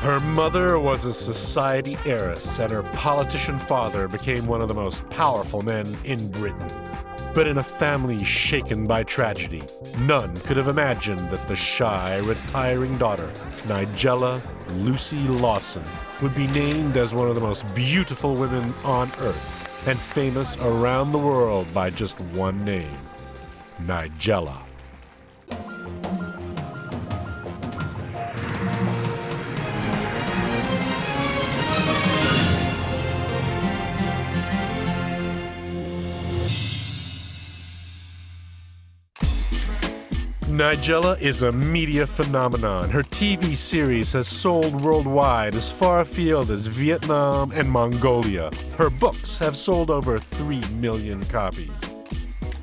Her mother was a society heiress, and her politician father became one of the most powerful men in Britain. But in a family shaken by tragedy, none could have imagined that the shy, retiring daughter, Nigella Lucy Lawson, would be named as one of the most beautiful women on earth and famous around the world by just one name, Nigella. Nigella is a media phenomenon. Her TV series has sold worldwide as far afield as Vietnam and Mongolia. Her books have sold over 3 million copies.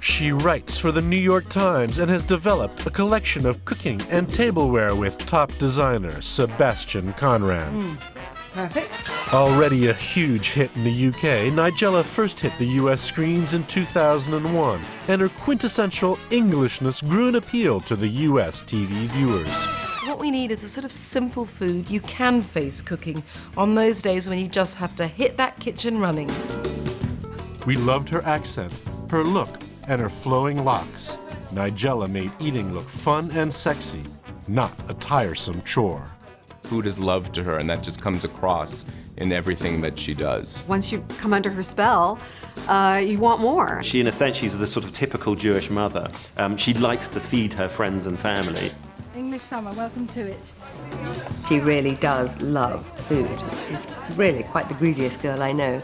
She writes for the New York Times and has developed a collection of cooking and tableware with top designer Sebastian Conran. Perfect. Already a huge hit in the UK, Nigella first hit the US screens in 2001, and her quintessential Englishness grew an appeal to the US TV viewers. What we need is a sort of simple food you can face cooking on those days when you just have to hit that kitchen running. We loved her accent, her look, and her flowing locks. Nigella made eating look fun and sexy, not a tiresome chore. Food is love to her, and that just comes across in everything that she does. Once you come under her spell, you want more. She, in a sense, she's the sort of typical Jewish mother. She likes to feed her friends and family. English summer, welcome to it. She really does love food. She's really quite the greediest girl I know.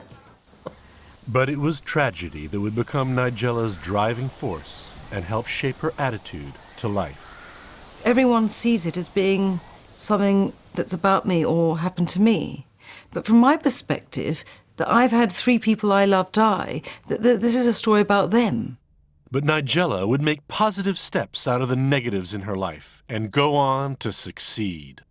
But it was tragedy that would become Nigella's driving force and help shape her attitude to life. Everyone sees it as being something that's about me or happened to me. But from my perspective, that I've had 3 people I love die, this is a story about them. But Nigella would make positive steps out of the negatives in her life and go on to succeed.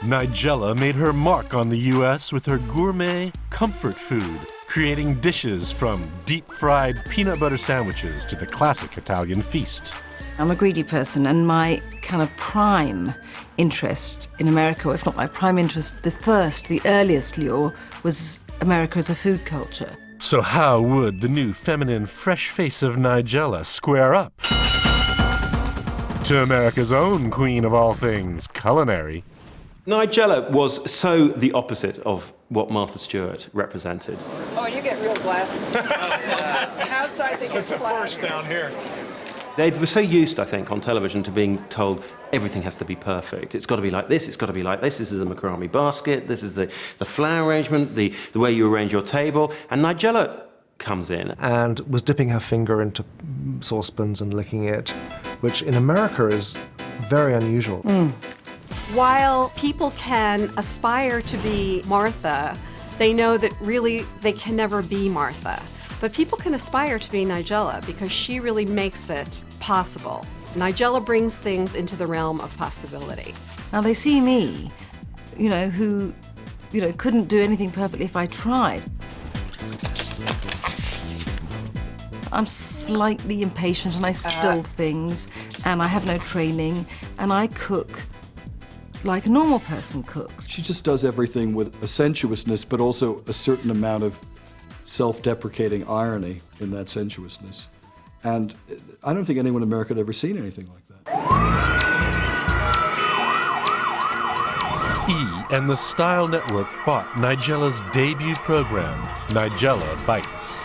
Nigella made her mark on the US with her gourmet comfort food, creating dishes from deep-fried peanut butter sandwiches to the classic Italian feast. I'm a greedy person, and my kind of prime interest in America, or if not my prime interest, the earliest lure, was America as a food culture. So how would the new feminine fresh face of Nigella square up to America's own queen of all things, culinary? Nigella was so the opposite of what Martha Stewart represented. Oh, you get real glasses. Outside they get flash down here. They were so used, I think, on television to being told everything has to be perfect. It's got to be like this, it's got to be like this. This is the macrame basket, this is the flower arrangement, the way you arrange your table. And Nigella comes in and was dipping her finger into saucepans and licking it, which in America is very unusual. While people can aspire to be Martha, they know that really they can never be Martha. But people can aspire to be Nigella because she really makes it possible. Nigella brings things into the realm of possibility. Now they see me, who, couldn't do anything perfectly if I tried. I'm slightly impatient and I spill things, and I have no training, and I cook like a normal person cooks. She just does everything with a sensuousness, but also a certain amount of self-deprecating irony in that sensuousness. And I don't think anyone in America had ever seen anything like that. E! and the Style Network bought Nigella's debut program, Nigella Bites.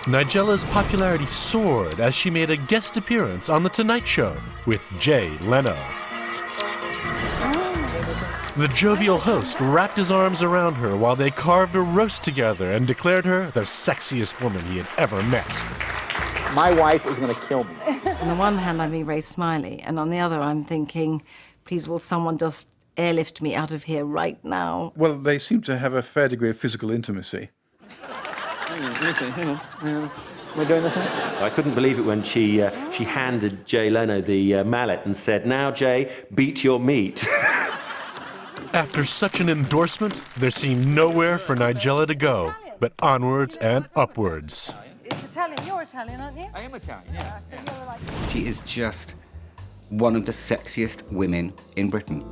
Nigella's popularity soared as she made a guest appearance on The Tonight Show with Jay Leno. The jovial host wrapped his arms around her while they carved a roast together and declared her the sexiest woman he had ever met. My wife is going to kill me. On the one hand, I'm being very smiley, and on the other, I'm thinking, please, will someone just airlift me out of here right now? Well, they seem to have a fair degree of physical intimacy. Hang on. Am I doing the thing? I couldn't believe it when she handed Jay Leno the mallet and said, "Now, Jay, beat your meat." After such an endorsement, there seemed nowhere for Nigella to go, but onwards and upwards. It's Italian. You're Italian, aren't you? I am Italian, yeah. She is just one of the sexiest women in Britain.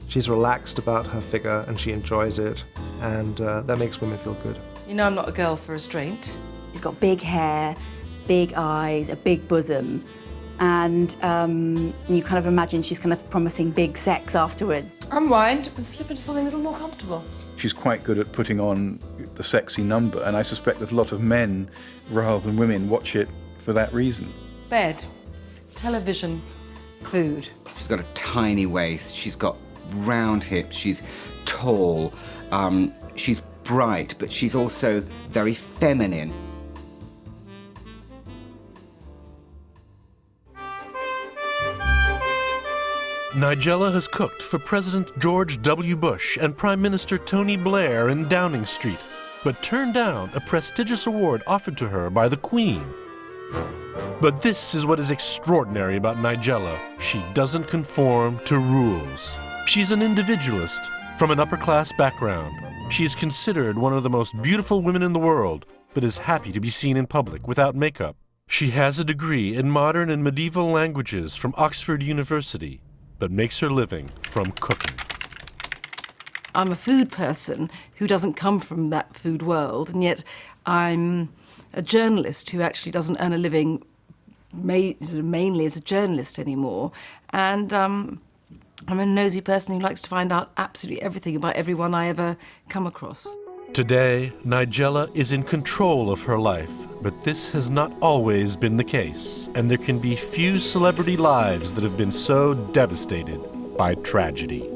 She's relaxed about her figure and she enjoys it, and that makes women feel good. You know I'm not a girl for restraint. She's got big hair, big eyes, a big bosom, and you kind of imagine she's kind of promising big sex afterwards. Unwind and slip into something a little more comfortable. She's quite good at putting on the sexy number, and I suspect that a lot of men, rather than women, watch it for that reason. Bed, television, food. She's got a tiny waist, she's got round hips, she's tall, she's bright, but she's also very feminine. Nigella has cooked for President George W. Bush and Prime Minister Tony Blair in Downing Street, but turned down a prestigious award offered to her by the Queen. But this is what is extraordinary about Nigella. She doesn't conform to rules. She's an individualist from an upper-class background. She is considered one of the most beautiful women in the world, but is happy to be seen in public without makeup. She has a degree in modern and medieval languages from Oxford University, but makes her living from cooking. I'm a food person who doesn't come from that food world, and yet I'm a journalist who actually doesn't earn a living mainly as a journalist anymore. And I'm a nosy person who likes to find out absolutely everything about everyone I ever come across. Today, Nigella is in control of her life, but this has not always been the case, and there can be few celebrity lives that have been so devastated by tragedy.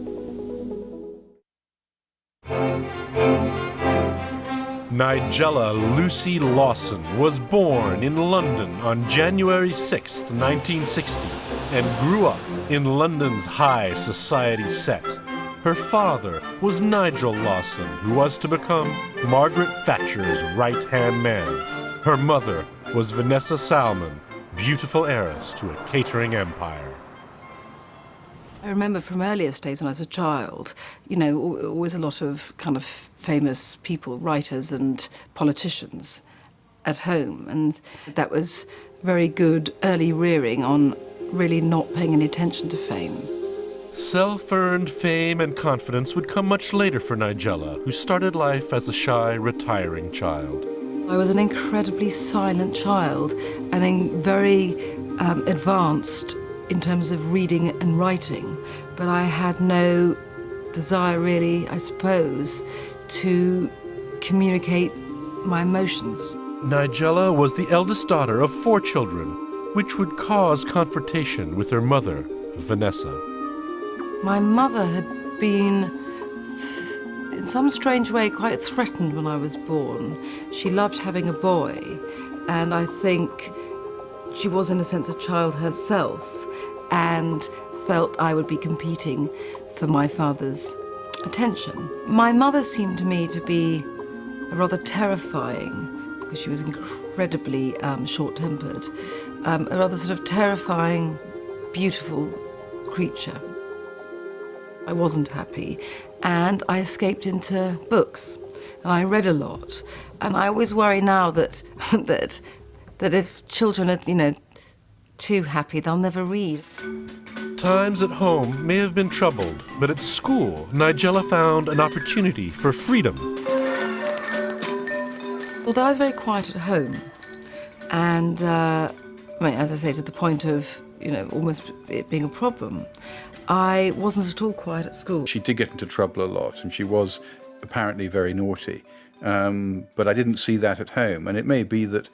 Nigella Lucy Lawson was born in London on January 6, 1960, and grew up in London's high society set. Her father was Nigel Lawson, who was to become Margaret Thatcher's right-hand man. Her mother was Vanessa Salmon, beautiful heiress to a catering empire. I remember from earliest days when I was a child, you know, always a lot of kind of famous people, writers and politicians at home, and that was very good early rearing on really not paying any attention to fame. Self-earned fame and confidence would come much later for Nigella, who started life as a shy, retiring child. I was an incredibly silent child and very advanced in terms of reading and writing, but I had no desire really, I suppose, to communicate my emotions. Nigella was the eldest daughter of 4 children, which would cause confrontation with her mother, Vanessa. My mother had been, in some strange way, quite threatened when I was born. She loved having a boy, and I think she was, in a sense, a child herself, and felt I would be competing for my father's attention. My mother seemed to me to be rather terrifying, because she was incredibly short-tempered, a rather sort of terrifying, beautiful creature. I wasn't happy, and I escaped into books, and I read a lot. And I always worry now that that if children are, you know, too happy, they'll never read. Times at home may have been troubled, but at school, Nigella found an opportunity for freedom. Although I was very quiet at home, and I mean, as I say, to the point of, you know, almost it being a problem, I wasn't at all quiet at school. She did get into trouble a lot, and she was apparently very naughty. But I didn't see that at home, and it may be that,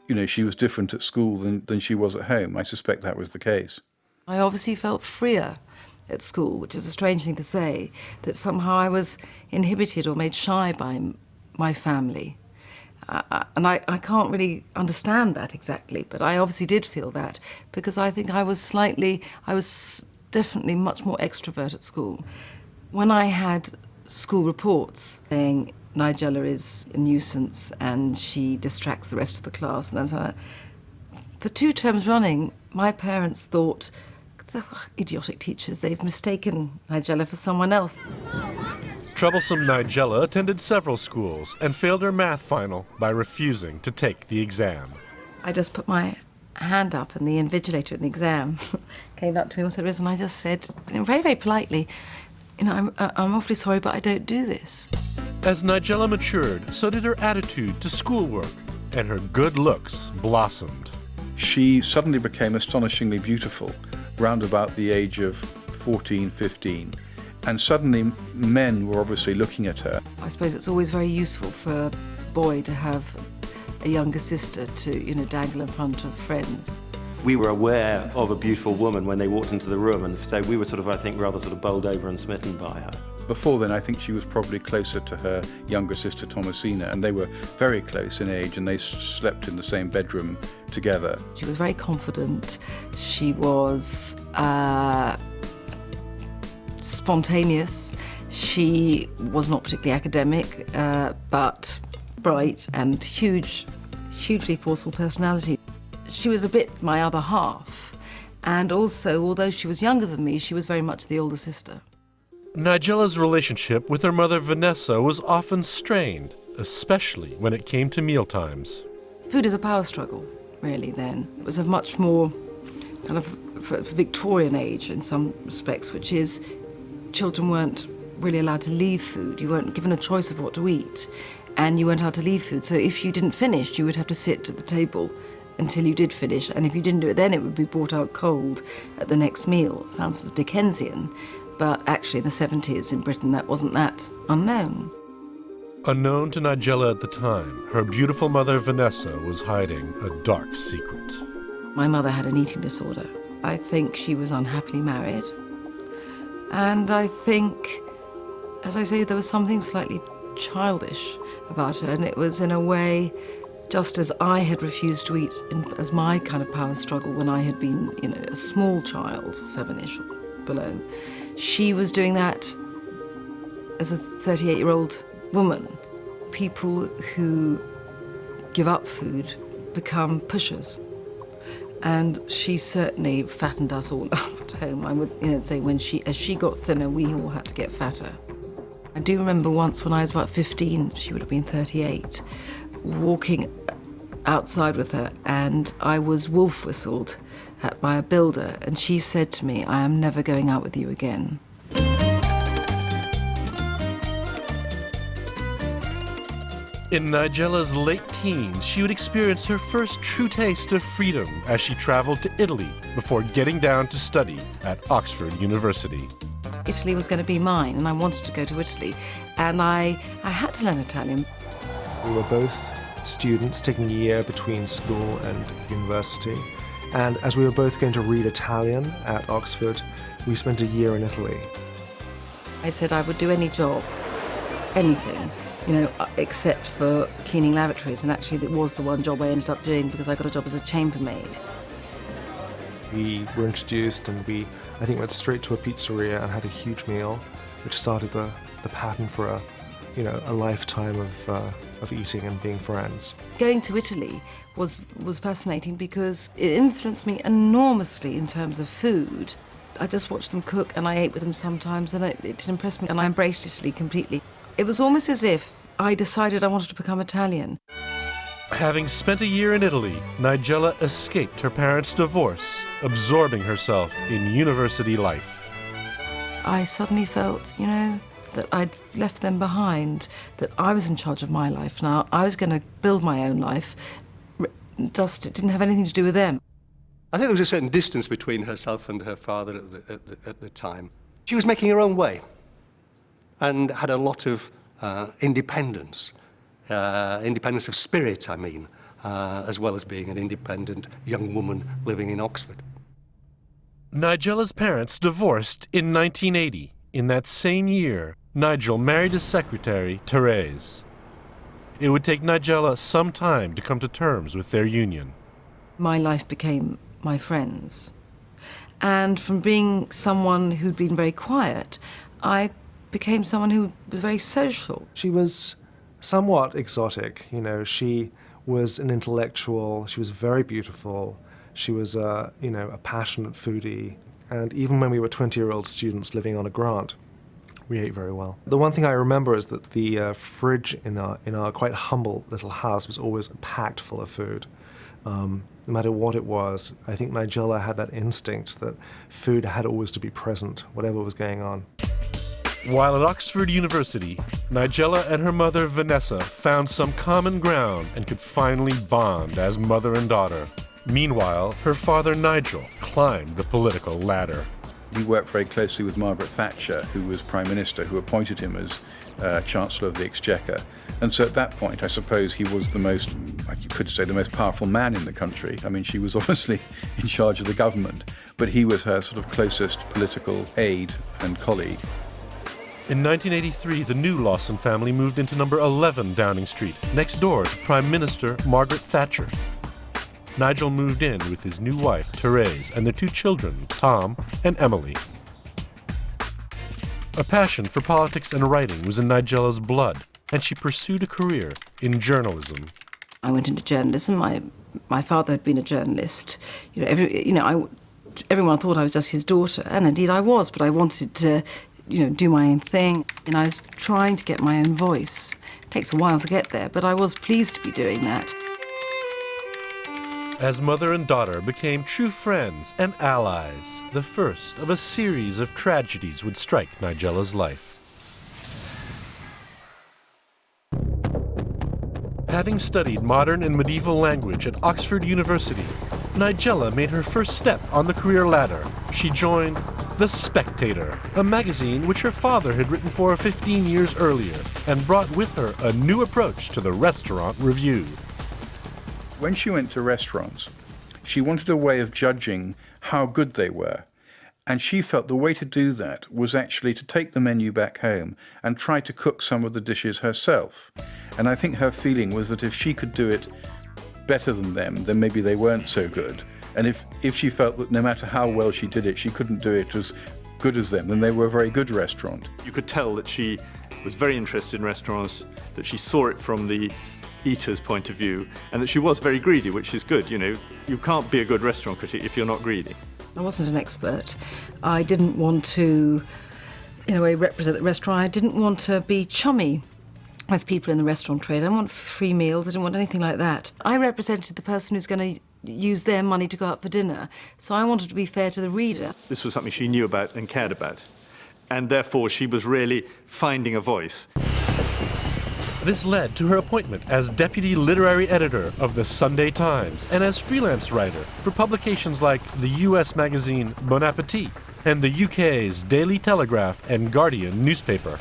you know, she was different at school than she was at home. I suspect that was the case. I obviously felt freer at school, which is a strange thing to say, that somehow I was inhibited or made shy by my family. And I can't really understand that exactly, but I obviously did feel that, because I think I was definitely much more extrovert at school. When I had school reports saying Nigella is a nuisance and she distracts the rest of the class, and I was like, for 2 terms running, my parents thought, the idiotic teachers, they've mistaken Nigella for someone else. Troublesome Nigella attended several schools and failed her math final by refusing to take the exam. I just put my hand up, and the invigilator at the exam came up to me and said, and I just said, very, very politely, I'm awfully sorry, but I don't do this. As Nigella matured, so did her attitude to schoolwork, and her good looks blossomed. She suddenly became astonishingly beautiful round about the age of 14, 15. And suddenly men were obviously looking at her. I suppose it's always very useful for a boy to have a younger sister to, dangle in front of friends. We were aware of a beautiful woman when they walked into the room, and so we were I think, rather bowled over and smitten by her. Before then, I think she was probably closer to her younger sister Thomasina, and they were very close in age, and they slept in the same bedroom together. She was very confident. She was spontaneous. She was not particularly academic, but bright and hugely forceful personality. She was a bit my other half, and also, although she was younger than me, she was very much the older sister. Nigella's relationship with her mother Vanessa was often strained, especially when it came to mealtimes. Food is a power struggle, really, then. It was a much more kind of Victorian age in some respects, which is children weren't really allowed to leave food. You weren't given a choice of what to eat, and you weren't allowed to leave food. So if you didn't finish, you would have to sit at the table until you did finish, and if you didn't do it then, it would be brought out cold at the next meal. It sounds sort of Dickensian, but actually in the 70s in Britain that wasn't that unknown. Unknown to Nigella at the time, her beautiful mother Vanessa was hiding a dark secret. My mother had an eating disorder. I think she was unhappily married, and I think, as I say, there was something slightly childish about her, and it was in a way just as I had refused to eat as my kind of power struggle when I had been, a small child, 7-ish or below. She was doing that as a 38-year-old woman. People who give up food become pushers. And she certainly fattened us all up at home. I would say as she got thinner, we all had to get fatter. I do remember once when I was about 15, she would have been 38, walking outside with her, and I was wolf whistled at by a builder, and she said to me, "I am never going out with you again." In Nigella's late teens, she would experience her first true taste of freedom as she traveled to Italy before getting down to study at Oxford University. Italy was going to be mine, and I wanted to go to Italy, and I had to learn Italian. We were both students taking a year between school and university, and as we were both going to read Italian at Oxford, we spent a year in Italy. I said I would do any job, anything, except for cleaning lavatories, and actually it was the one job I ended up doing because I got a job as a chambermaid. We were introduced, and I think went straight to a pizzeria and had a huge meal, which started the pattern for a lifetime of eating and being friends. Going to Italy was fascinating because it influenced me enormously in terms of food. I just watched them cook, and I ate with them sometimes, and it impressed me, and I embraced Italy completely. It was almost as if I decided I wanted to become Italian. Having spent a year in Italy, Nigella escaped her parents' divorce, absorbing herself in university life. I suddenly felt, that I'd left them behind, that I was in charge of my life now. I was going to build my own life. It didn't have anything to do with them. I think there was a certain distance between herself and her father at the time. She was making her own way and had a lot of independence. Independence of spirit, as well as being an independent young woman living in Oxford. Nigella's parents divorced in 1980. In that same year, Nigel married his secretary, Therese. It would take Nigella some time to come to terms with their union. My life became my friends. And from being someone who'd been very quiet, I became someone who was very social. She was somewhat exotic, she was an intellectual, she was very beautiful, she was a passionate foodie, and even when we were 20-year-old students living on a grant, we ate very well. The one thing I remember is that the fridge in our quite humble little house was always packed full of food. no matter what it was. I think Nigella had that instinct that food had always to be present, whatever was going on. While at Oxford University, Nigella and her mother, Vanessa, found some common ground and could finally bond as mother and daughter. Meanwhile, her father, Nigel, climbed the political ladder. He worked very closely with Margaret Thatcher, who was Prime Minister, who appointed him as Chancellor of the Exchequer. And so at that point, I suppose he was the most, you could say, the most powerful man in the country. I mean, she was obviously in charge of the government, but he was her sort of closest political aide and colleague. In 1983, the new Lawson family moved into number 11 Downing Street, next door to Prime Minister Margaret Thatcher. Nigel moved in with his new wife, Therese, and their two children, Tom and Emily. A passion for politics and writing was in Nigella's blood, and she pursued a career in journalism. I went into journalism. My father had been a journalist. Everyone thought I was just his daughter, and indeed I was, but I wanted to do my own thing. And I was trying to get my own voice. It takes a while to get there, but I was pleased to be doing that. As mother and daughter became true friends and allies, the first of a series of tragedies would strike Nigella's life. Having studied modern and medieval language at Oxford University, Nigella made her first step on the career ladder. She joined The Spectator, a magazine which her father had written for 15 years earlier, and brought with her a new approach to the restaurant review. When she went to restaurants, she wanted a way of judging how good they were. And she felt the way to do that was actually to take the menu back home and try to cook some of the dishes herself. And I think her feeling was that if she could do it better than them, then maybe they weren't so good. And if she felt that no matter how well she did it, she couldn't do it as good as them, then they were a very good restaurant. You could tell that she was very interested in restaurants, that she saw it from the eater's point of view, and that she was very greedy, which is good. You can't be a good restaurant critic if you're not greedy. I wasn't an expert. I didn't want to, in a way, represent the restaurant. I didn't want to be chummy with people in the restaurant trade. I didn't want free meals. I didn't want anything like that. I represented the person who's going to use their money to go out for dinner, so I wanted to be fair to the reader. This was something she knew about and cared about, and therefore she was really finding a voice. This led to her appointment as deputy literary editor of the Sunday Times and as freelance writer for publications like the US magazine Bon Appetit and the UK's Daily Telegraph and Guardian newspaper.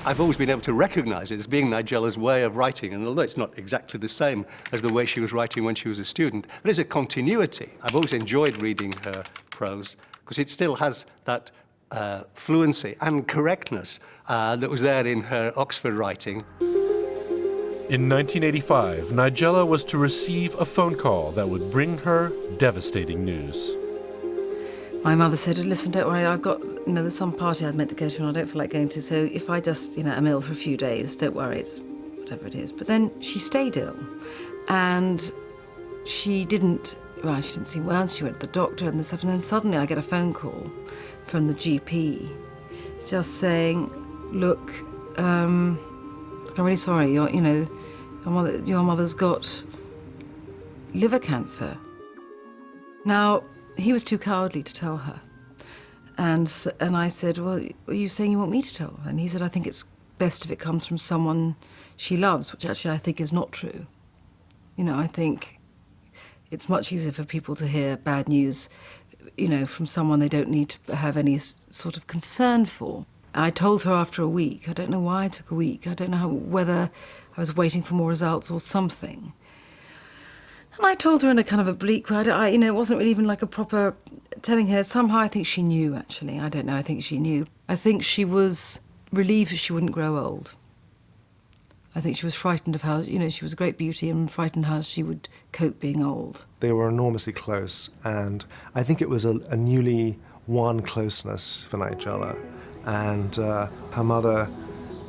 I've always been able to recognise it as being Nigella's way of writing, and although it's not exactly the same as the way she was writing when she was a student, there is a continuity. I've always enjoyed reading her prose because it still has that fluency and correctness that was there in her Oxford writing. In 1985, Nigella was to receive a phone call that would bring her devastating news. My mother said, listen, don't worry, I've got, there's some party I'd meant to go to and I don't feel like going to, so if I just, am ill for a few days, don't worry, it's whatever it is. But then she stayed ill, and she didn't seem well, she went to the doctor and stuff, and then suddenly I get a phone call from the GP just saying, look, I'm really sorry, your mother's got liver cancer. Now, he was too cowardly to tell her. And I said, well, are you saying you want me to tell her? And he said, I think it's best if it comes from someone she loves, which actually I think is not true. I think it's much easier for people to hear bad news, from someone they don't need to have any sort of concern for. I told her after a week. I don't know why I took a week. I don't know whether I was waiting for more results or something. And I told her in a kind of a bleak way. It wasn't really even like a proper telling her. Somehow I think she knew, actually. I don't know, I think she knew. I think she was relieved that she wouldn't grow old. I think she was frightened of how, she was a great beauty and frightened how she would cope being old. They were enormously close, and I think it was a newly won closeness for Nigella. And her mother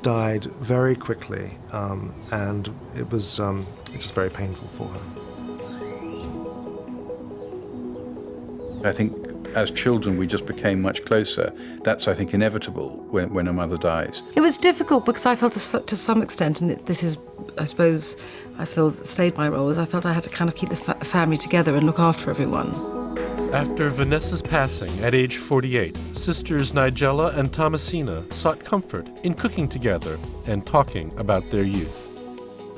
died very quickly, and it was just very painful for her. I think As children, we just became much closer. That's, I think, inevitable when a mother dies. It was difficult because I felt to some extent, and this is, I suppose, I feel stayed my role, is I felt I had to kind of keep the family together and look after everyone. After Vanessa's passing at age 48, sisters Nigella and Thomasina sought comfort in cooking together and talking about their youth.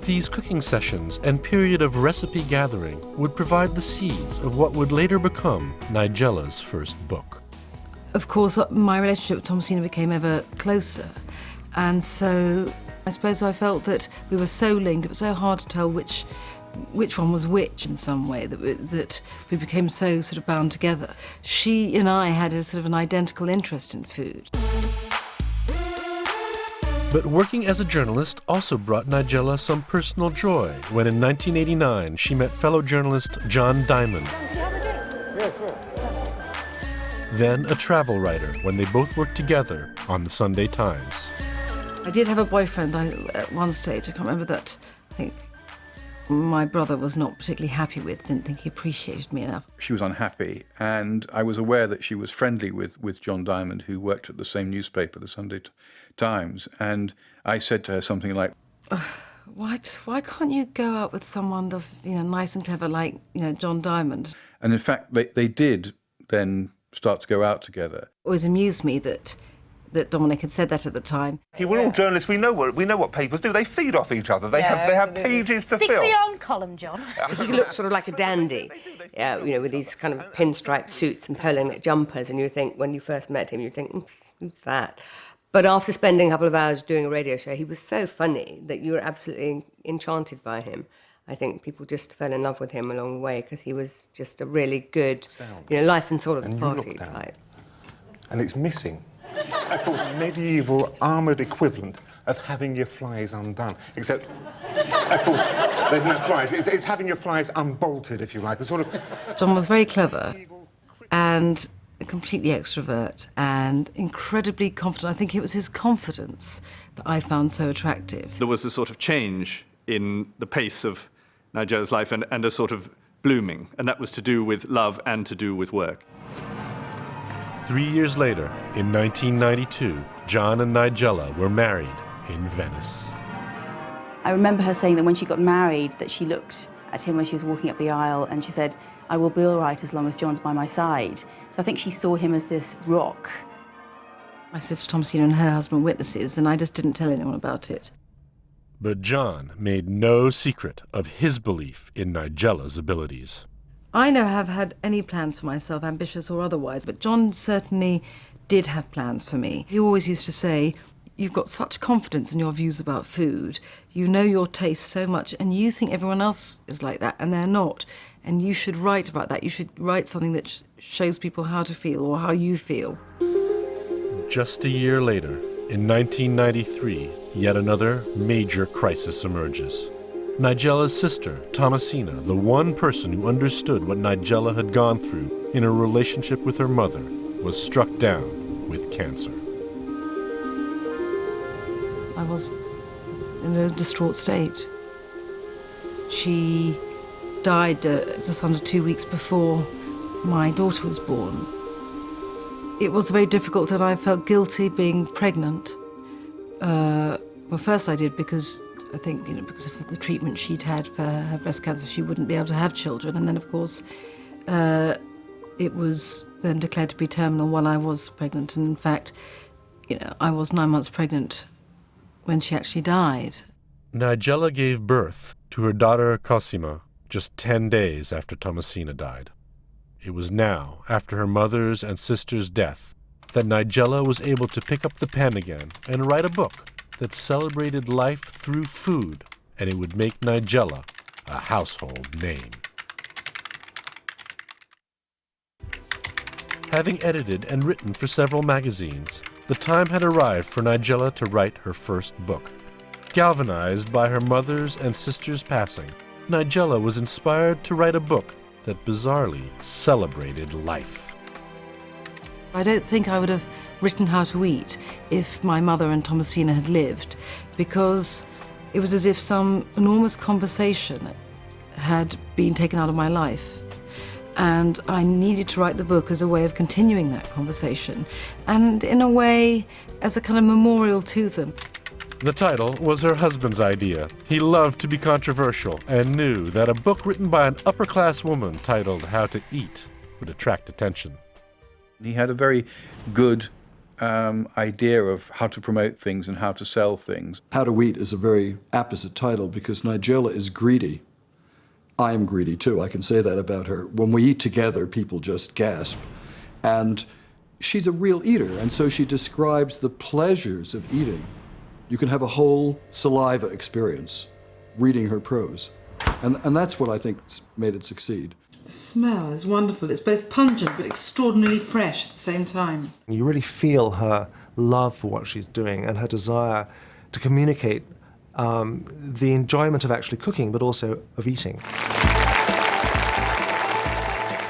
These cooking sessions and period of recipe gathering would provide the seeds of what would later become Nigella's first book. Of course, my relationship with Thomasina became ever closer, and so I suppose I felt that we were so linked, it was so hard to tell which one was which in some way, that we became so sort of bound together. She and I had a sort of an identical interest in food. But working as a journalist also brought Nigella some personal joy when in 1989 she met fellow journalist John Diamond. Then a travel writer when they both worked together on the Sunday Times. I did have a boyfriend at one stage. I can't remember that. I think my brother was not particularly happy with, didn't think he appreciated me enough. She was unhappy, and I was aware that she was friendly with John Diamond, who worked at the same newspaper, the Sunday Times, and I said to her something like, why can't you go out with someone that's, nice and clever like, John Diamond? And in fact, they did then start to go out together. It always amused me that Dominic had said that at the time. We're all journalists. We know what papers do. They feed off each other. They have pages to Stick fill. to your own column, John. He looked sort of like a dandy, with these kind of pinstripe suits and polo neck jumpers, and you think, when you first met him, you think, who's that? But after spending a couple of hours doing a radio show, he was so funny that you were absolutely enchanted by him. I think people just fell in love with him along the way because he was just a really good, life and soul of the party type. And it's missing. Of course, medieval armoured equivalent of having your flies undone. Except, of course, there's no flies. It's having your flies unbolted, if you like. John was very clever and completely extrovert and incredibly confident. I think it was his confidence that I found so attractive. There was a sort of change in the pace of Nigella's life and a sort of blooming, and that was to do with love and to do with work. 3 years later, in 1992, John and Nigella were married in Venice. I remember her saying that when she got married, that she looked at him when she was walking up the aisle and she said, "I will be all right as long as John's by my side." So I think she saw him as this rock. My sister Thomasina and her husband were witnesses, and I just didn't tell anyone about it. But John made no secret of his belief in Nigella's abilities. I never have had any plans for myself, ambitious or otherwise, but John certainly did have plans for me. He always used to say, "You've got such confidence in your views about food, you know your taste so much, and you think everyone else is like that, and they're not. And you should write about that. You should write something that shows people how to feel or how you feel." Just a year later, in 1993, yet another major crisis emerges. Nigella's sister, Thomasina, the one person who understood what Nigella had gone through in her relationship with her mother, was struck down with cancer. I was in a distraught state. She died just under 2 weeks before my daughter was born. It was very difficult, and I felt guilty being pregnant. Well, first I did because I think, because of the treatment she'd had for her breast cancer, she wouldn't be able to have children. And then, of course, it was then declared to be terminal while I was pregnant. And in fact, I was 9 months pregnant when she actually died. Nigella gave birth to her daughter Cosima just 10 days after Thomasina died. It was now, after her mother's and sister's death, that Nigella was able to pick up the pen again and write a book that celebrated life through food, and it would make Nigella a household name. Having edited and written for several magazines, the time had arrived for Nigella to write her first book. Galvanized by her mother's and sister's passing, Nigella was inspired to write a book that bizarrely celebrated life. I don't think I would have written How to Eat if my mother and Thomasina had lived, because it was as if some enormous conversation had been taken out of my life. And I needed to write the book as a way of continuing that conversation, and in a way, as a kind of memorial to them. The title was her husband's idea. He loved to be controversial and knew that a book written by an upper-class woman titled How to Eat would attract attention. He had a very good idea of how to promote things and how to sell things. How to Eat is a very apposite title because Nigella is greedy. I am greedy too, I can say that about her. When we eat together, people just gasp. And she's a real eater, and so she describes the pleasures of eating. You can have a whole saliva experience reading her prose. And that's what I think made it succeed. The smell is wonderful. It's both pungent but extraordinarily fresh at the same time. You really feel her love for what she's doing and her desire to communicate the enjoyment of actually cooking, but also of eating.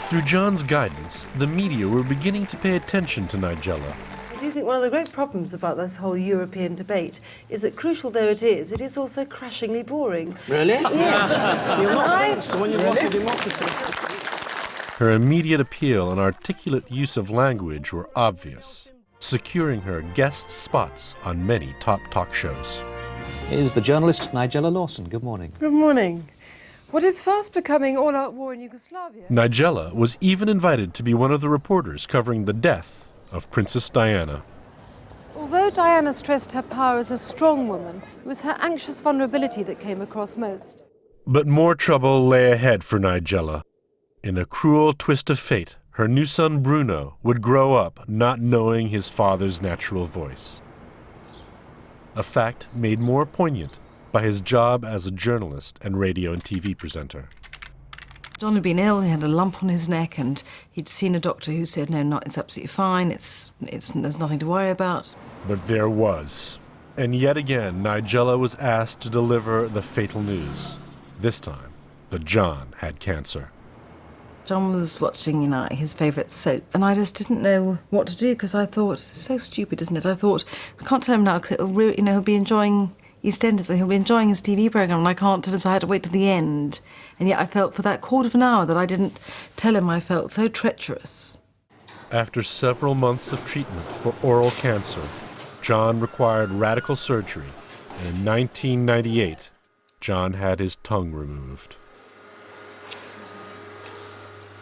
Through John's guidance, the media were beginning to pay attention to Nigella. I do think one of the great problems about this whole European debate is that, crucial though it is also crashingly boring. Really? Yes. Her immediate appeal and articulate use of language were obvious, securing her guest spots on many top talk shows. Is the journalist Nigella Lawson. Good morning. Good morning. What is fast becoming all-out war in Yugoslavia? Nigella was even invited to be one of the reporters covering the death of Princess Diana. Although Diana stressed her power as a strong woman, it was her anxious vulnerability that came across most. But more trouble lay ahead for Nigella. In a cruel twist of fate, her new son Bruno would grow up not knowing his father's natural voice. A fact made more poignant by his job as a journalist and radio and TV presenter. John had been ill, he had a lump on his neck, and he'd seen a doctor who said, no, it's absolutely fine, there's nothing to worry about. But there was. And yet again, Nigella was asked to deliver the fatal news. This time, that John had cancer. John was watching, his favourite soap, and I just didn't know what to do, because I thought, it's so stupid, isn't it? I thought, I can't tell him now, because he'll be enjoying EastEnders, he'll be enjoying his TV programme, and I can't tell him, so I had to wait till the end. And yet I felt for that quarter of an hour that I didn't tell him, I felt so treacherous. After several months of treatment for oral cancer, John required radical surgery, and in 1998, John had his tongue removed.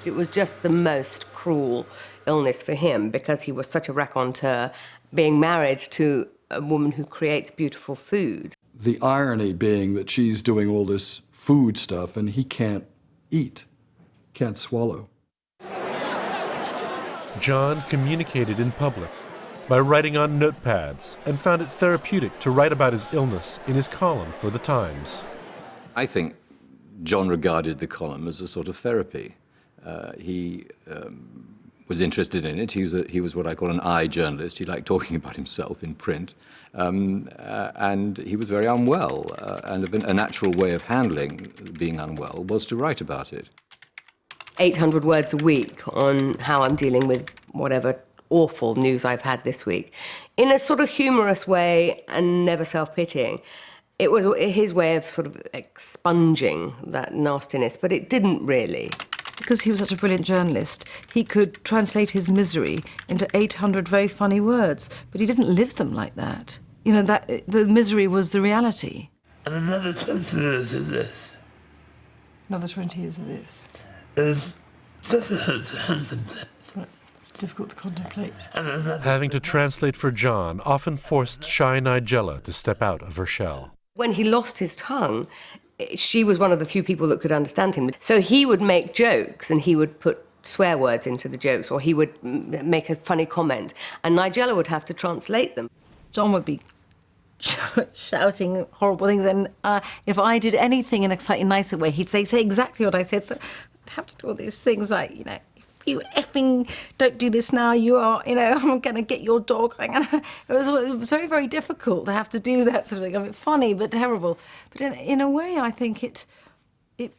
It was just the most cruel illness for him because he was such a raconteur, being married to a woman who creates beautiful food. The irony being that she's doing all this food stuff and he can't eat, can't swallow. John communicated in public by writing on notepads and found it therapeutic to write about his illness in his column for The Times. I think John regarded the column as a sort of therapy. He was interested in it. He was what I call an eye journalist. He liked talking about himself in print. And he was very unwell. And a natural way of handling being unwell was to write about it. 800 words a week on how I'm dealing with whatever awful news I've had this week, in a sort of humorous way and never self-pitying. It was his way of sort of expunging that nastiness, but it didn't really. Because he was such a brilliant journalist, he could translate his misery into 800 very funny words, but he didn't live them like that. That the misery was the reality. And another 20 years of this. Another 20 years of this. Is difficult to contemplate. It's difficult to contemplate. Having to translate for John often forced shy Nigella to step out of her shell. When he lost his tongue, she was one of the few people that could understand him. So he would make jokes and he would put swear words into the jokes, or he would make a funny comment, and Nigella would have to translate them. John would be shouting horrible things, and if I did anything in a slightly nicer way, he'd say exactly what I said. So I'd have to do all these things like, if you effing don't do this now, you are, I'm going to get your dog. It was very, very difficult to have to do that sort of thing. Funny, but terrible. But in a way, I think it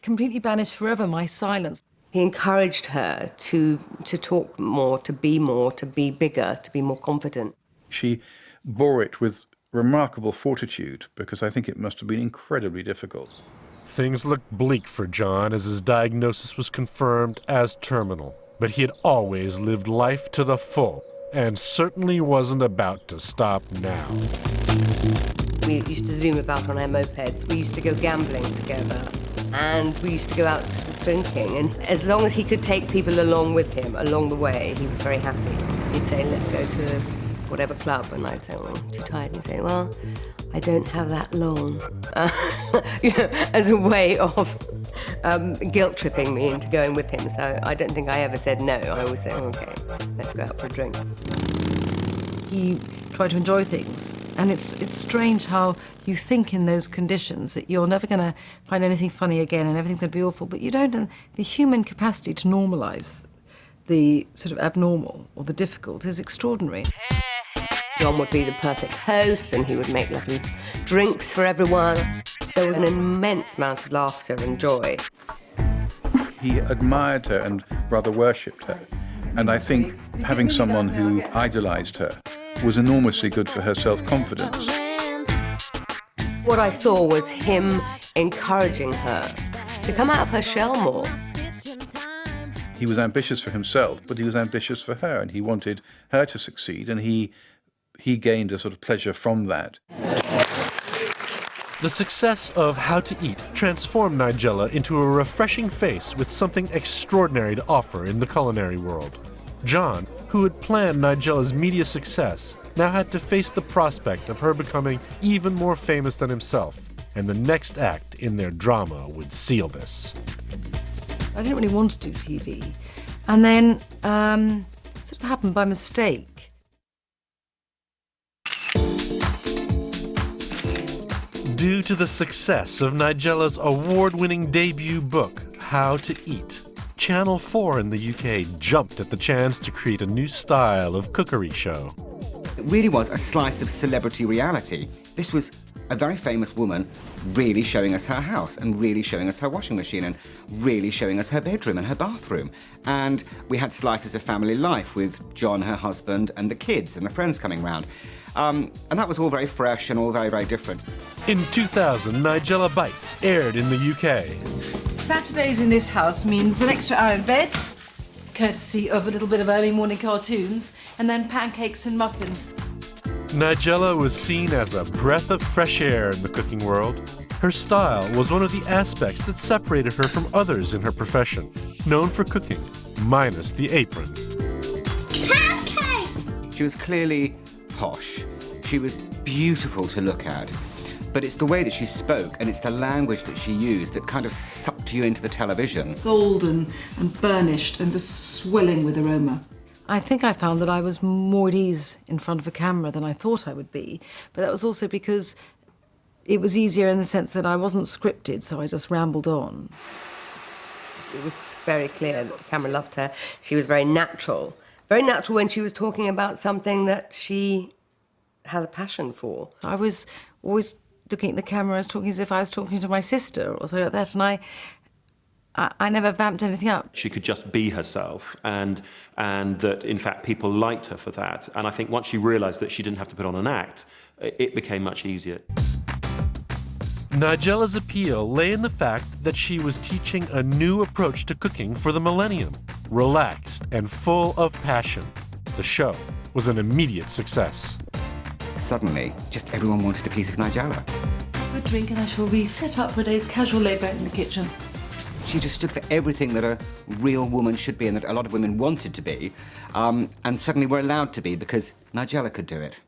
completely banished forever my silence. He encouraged her to talk more, to be bigger, to be more confident. She bore it with remarkable fortitude, because I think it must have been incredibly difficult. Things looked bleak for John as his diagnosis was confirmed as terminal. But he had always lived life to the full, and certainly wasn't about to stop now. We used to zoom about on our mopeds. We used to go gambling together. And we used to go out drinking. And as long as he could take people along with him along the way, he was very happy. He'd say, let's go to whatever club. And I'd say, well, I'm too tired. And he'd say, well, I don't have that long. You know, as a way of guilt-tripping me into going with him. So I don't think I ever said no. I always say, okay, let's go out for a drink. You try to enjoy things, and it's strange how you think in those conditions that you're never going to find anything funny again and everything's going to be awful, but you don't. And the human capacity to normalise the sort of abnormal or the difficult is extraordinary. John would be the perfect host, and he would make lovely drinks for everyone. There was an immense amount of laughter and joy. He admired her and rather worshipped her. And I think having someone who idolised her was enormously good for her self-confidence. What I saw was him encouraging her to come out of her shell more. He was ambitious for himself, but he was ambitious for her, and he wanted her to succeed, and he gained a sort of pleasure from that. The success of How to Eat transformed Nigella into a refreshing face with something extraordinary to offer in the culinary world. John, who had planned Nigella's media success, now had to face the prospect of her becoming even more famous than himself, and the next act in their drama would seal this. I didn't really want to do TV, and then it sort of happened by mistake. Due to the success of Nigella's award-winning debut book, How to Eat, Channel 4 in the UK jumped at the chance to create a new style of cookery show. It really was a slice of celebrity reality. This was a very famous woman really showing us her house and really showing us her washing machine and really showing us her bedroom and her bathroom. And we had slices of family life with John, her husband, and the kids and the friends coming round. And that was all very fresh and all very, very different. In 2000, Nigella Bites aired in the UK. Saturdays in this house means an extra hour in bed, courtesy of a little bit of early morning cartoons, and then pancakes and muffins. Nigella was seen as a breath of fresh air in the cooking world. Her style was one of the aspects that separated her from others in her profession, known for cooking, minus the apron. Pancake! She was clearly posh. She was beautiful to look at. But it's the way that she spoke and it's the language that she used that kind of sucked you into the television. Golden and burnished and just swelling with aroma. I think I found that I was more at ease in front of a camera than I thought I would be, but that was also because it was easier in the sense that I wasn't scripted, so I just rambled on. It was very clear that the camera loved her. She was very natural. Very natural when she was talking about something that she has a passion for. I was always looking at the camera as talking as if I was talking to my sister or something like that, and I never vamped anything up. She could just be herself, and that, in fact, people liked her for that. And I think once she realised that she didn't have to put on an act, it became much easier. Nigella's appeal lay in the fact that she was teaching a new approach to cooking for the millennium, relaxed and full of passion. The show was an immediate success. Suddenly, just everyone wanted a piece of Nigella. Good drink and I shall be set up for a day's casual labour in the kitchen. She just stood for everything that a real woman should be and that a lot of women wanted to be, and suddenly were allowed to be because Nigella could do it.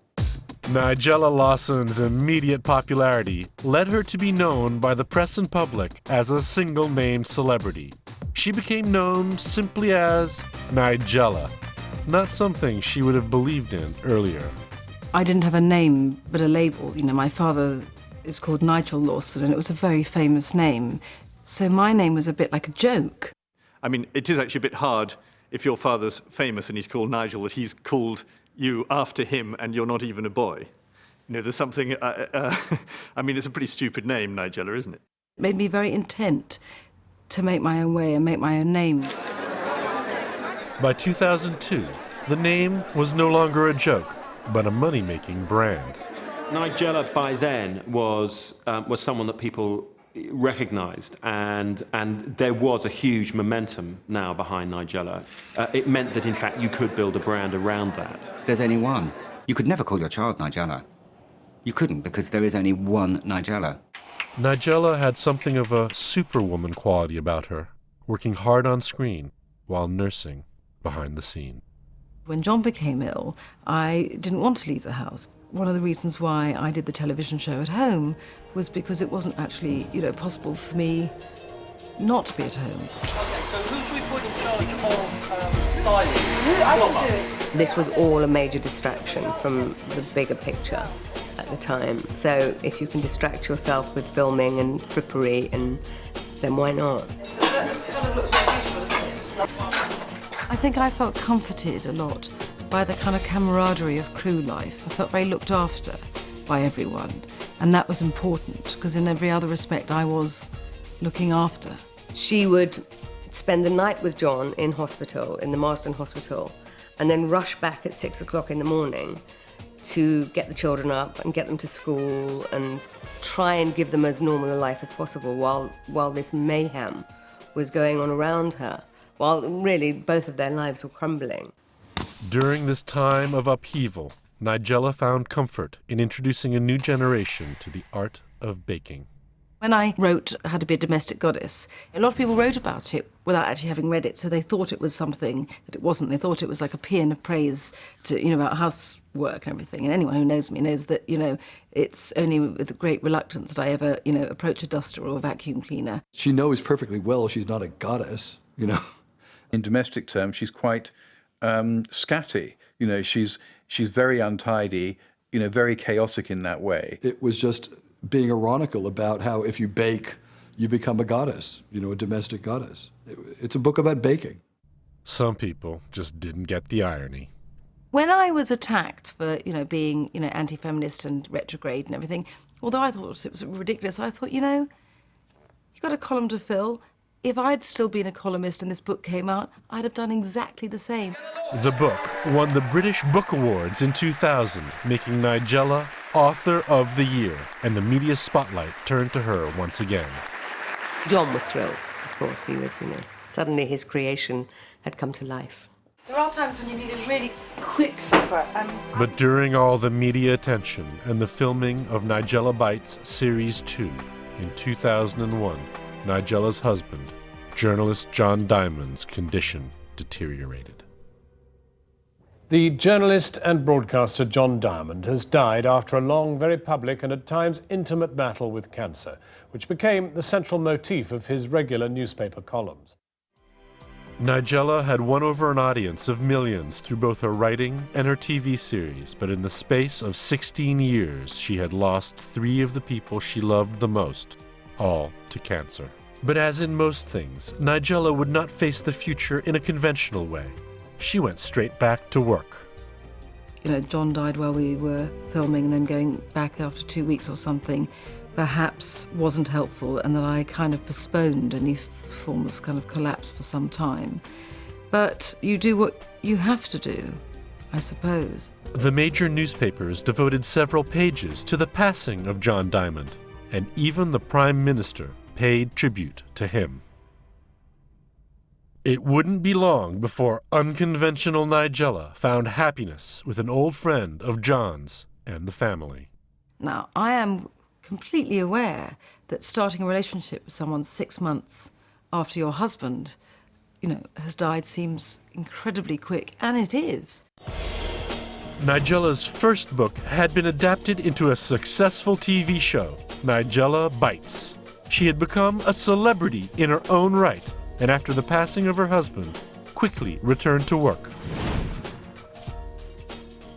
Nigella Lawson's immediate popularity led her to be known by the press and public as a single-named celebrity. She became known simply as Nigella, not something she would have believed in earlier. I didn't have a name, but a label. You know, my father is called Nigella Lawson, and it was a very famous name. So my name was a bit like a joke. I mean, it is actually a bit hard if your father's famous and he's called Nigel, that he's called you after him and you're not even a boy. You know, there's something, I mean, it's a pretty stupid name, Nigella, isn't it? It made me very intent to make my own way and make my own name. By 2002, the name was no longer a joke, but a money-making brand. Nigella by then was someone that people recognised, and there was a huge momentum now behind Nigella. It meant that, in fact, you could build a brand around that. There's only one. You could never call your child Nigella. You couldn't, because there is only one Nigella. Nigella had something of a superwoman quality about her, working hard on screen while nursing behind the scene. When John became ill, I didn't want to leave the house. One of the reasons why I did the television show at home was because it wasn't actually, possible for me not to be at home. Okay, so who should we put in charge of styling? I can do it. This was all a major distraction from the bigger picture at the time. So if you can distract yourself with filming and frippery, then why not? So that's kind of looks like usual, isn't it? I think I felt comforted a lot by the kind of camaraderie of crew life. I felt very looked after by everyone, and that was important, because in every other respect I was looking after. She would spend the night with John in hospital, in the Marsden Hospital, and then rush back at 6 o'clock in the morning to get the children up and get them to school and try and give them as normal a life as possible while this mayhem was going on around her, while really both of their lives were crumbling. During this time of upheaval, Nigella found comfort in introducing a new generation to the art of baking. When I wrote How to Be a Domestic Goddess, a lot of people wrote about it without actually having read it, so they thought it was something that it wasn't. They thought it was like a paean of praise to, about housework and everything. And anyone who knows me knows that, it's only with great reluctance that I ever, approach a duster or a vacuum cleaner. She knows perfectly well she's not a goddess, In domestic terms, she's quite scatty. She's very untidy, very chaotic in that way. It was just being ironical about how if you bake, you become a goddess, a domestic goddess. It's a book about baking. Some people just didn't get the irony. When I was attacked for, being, anti-feminist and retrograde and everything, although I thought it was ridiculous, I thought, you've got a column to fill. If I'd still been a columnist and this book came out, I'd have done exactly the same. The book won the British Book Awards in 2000, making Nigella Author of the Year, and the media spotlight turned to her once again. John was thrilled, of course. He was, suddenly his creation had come to life. There are times when you need a really quick supper and... But during all the media attention and the filming of Nigella Bites Series 2 in 2001, Nigella's husband, journalist John Diamond's condition deteriorated. The journalist and broadcaster John Diamond has died after a long, very public and at times intimate battle with cancer, which became the central motif of his regular newspaper columns. Nigella had won over an audience of millions through both her writing and her TV series, but in the space of 16 years, she had lost 3 of the people she loved the most, all to cancer. But as in most things, Nigella would not face the future in a conventional way. She went straight back to work. John died while we were filming, and then going back after 2 weeks or something perhaps wasn't helpful, and that I kind of postponed any form of kind of collapse for some time. But you do what you have to do, I suppose. The major newspapers devoted several pages to the passing of John Diamond, and even the Prime Minister paid tribute to him. It wouldn't be long before unconventional Nigella found happiness with an old friend of John's and the family. Now, I am completely aware that starting a relationship with someone 6 months after your husband, has died seems incredibly quick, and it is. Nigella's first book had been adapted into a successful TV show, Nigella Bites. She had become a celebrity in her own right, and after the passing of her husband, quickly returned to work.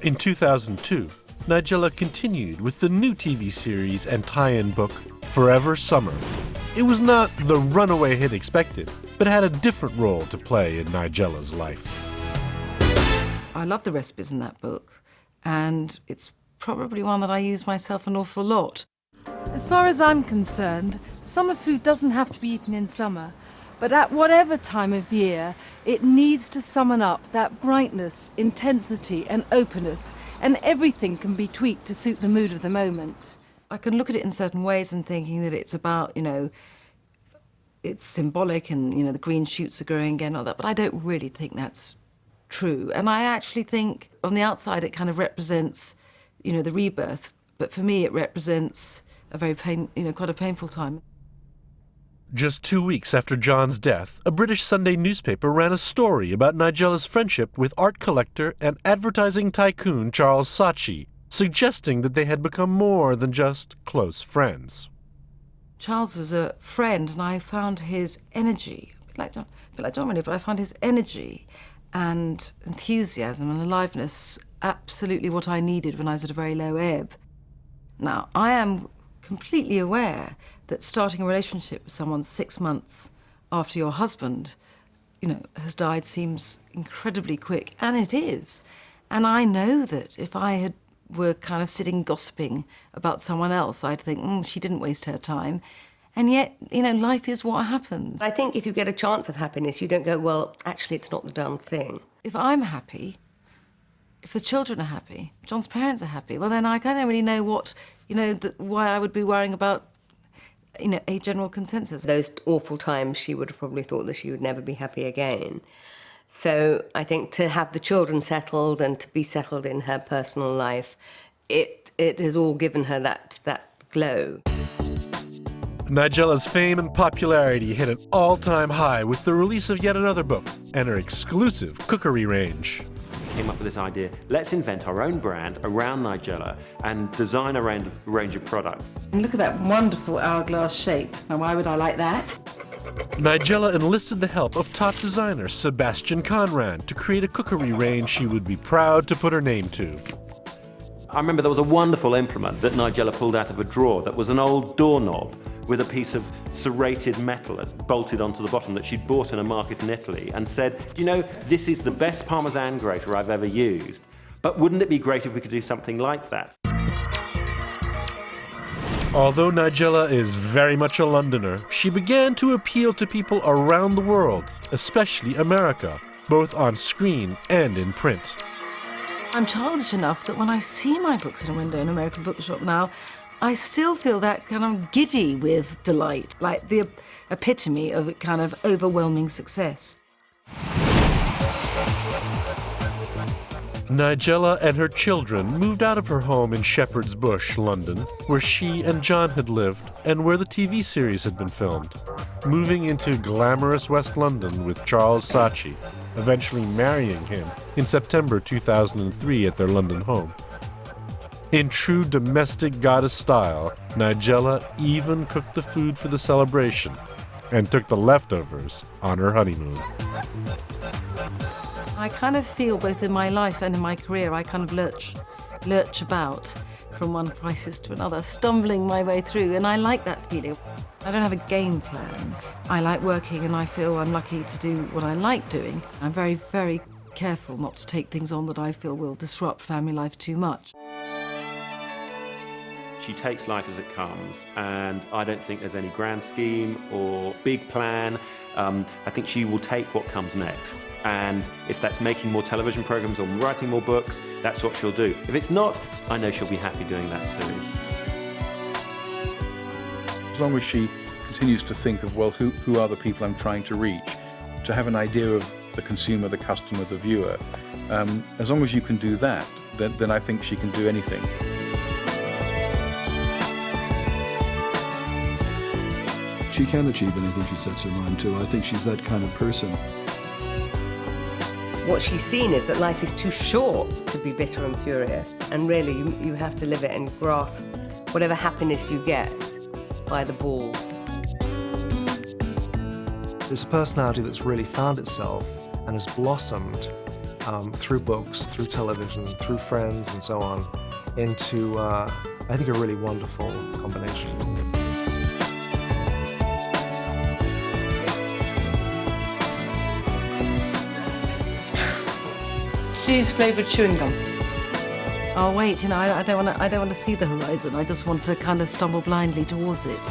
In 2002, Nigella continued with the new TV series and tie-in book, Forever Summer. It was not the runaway hit expected, but had a different role to play in Nigella's life. I love the recipes in that book, and it's probably one that I use myself an awful lot. As far as I'm concerned, summer food doesn't have to be eaten in summer, but at whatever time of year, it needs to summon up that brightness, intensity and openness, and everything can be tweaked to suit the mood of the moment. I can look at it in certain ways and thinking that it's about, you know, it's symbolic and, you know, the green shoots are growing again, all that, but I don't really think that's true. And I actually think on the outside it kind of represents, you know, the rebirth, but for me it represents a very quite a painful time. Just 2 weeks after John's death, a British Sunday newspaper ran a story about Nigella's friendship with art collector and advertising tycoon Charles Saatchi, suggesting that they had become more than just close friends. Charles was a friend, and I found his energy, a bit like John really, but I found his energy and enthusiasm and aliveness absolutely what I needed when I was at a very low ebb. Now, I am completely aware that starting a relationship with someone 6 months after your husband, you know, has died seems incredibly quick, and it is. And I know that if I were kind of sitting gossiping about someone else, I'd think, she didn't waste her time. And yet, you know, life is what happens. I think if you get a chance of happiness, you don't go, well, actually, it's not the darn thing. If I'm happy, if the children are happy, John's parents are happy, well, then I kind of really know what, you know, why I would be worrying about, you know, a general consensus. Those awful times, she would have probably thought that she would never be happy again. So I think to have the children settled and to be settled in her personal life, it has all given her that glow. Nigella's fame and popularity hit an all-time high with the release of yet another book and her exclusive cookery range. Came up with this idea, let's invent our own brand around Nigella and design a range of products. And look at that wonderful hourglass shape. Now, why would I like that? Nigella enlisted the help of top designer Sebastian Conrad to create a cookery range she would be proud to put her name to. I remember there was a wonderful implement that Nigella pulled out of a drawer that was an old doorknob with a piece of serrated metal bolted onto the bottom that she'd bought in a market in Italy and said, you know, this is the best Parmesan grater I've ever used, but wouldn't it be great if we could do something like that? Although Nigella is very much a Londoner, she began to appeal to people around the world, especially America, both on screen and in print. I'm childish enough that when I see my books in a window in an American bookshop now, I still feel that kind of giddy with delight, like the epitome of a kind of overwhelming success. Nigella and her children moved out of her home in Shepherd's Bush, London, where she and John had lived and where the TV series had been filmed, moving into glamorous West London with Charles Saatchi, eventually marrying him in September 2003 at their London home. In true domestic goddess style, Nigella even cooked the food for the celebration and took the leftovers on her honeymoon. I kind of feel both in my life and in my career, I kind of lurch about from one crisis to another, stumbling my way through, and I like that feeling. I don't have a game plan. I like working and I feel I'm lucky to do what I like doing. I'm very, very careful not to take things on that I feel will disrupt family life too much. She takes life as it comes, and I don't think there's any grand scheme or big plan. I think she will take what comes next. And if that's making more television programs or writing more books, that's what she'll do. If it's not, I know she'll be happy doing that too. As long as she continues to think of, well, who are the people I'm trying to reach, to have an idea of the consumer, the customer, the viewer, as long as you can do that, then I think she can do anything. She can achieve anything she sets her mind to. I think she's that kind of person. What she's seen is that life is too short to be bitter and furious, and really you have to live it and grasp whatever happiness you get by the ball. It's a personality that's really found itself and has blossomed through books, through television, through friends and so on, into, I think, a really wonderful combination. Cheese flavoured chewing gum. Oh wait, you know, I don't want to see the horizon. I just want to kind of stumble blindly towards it.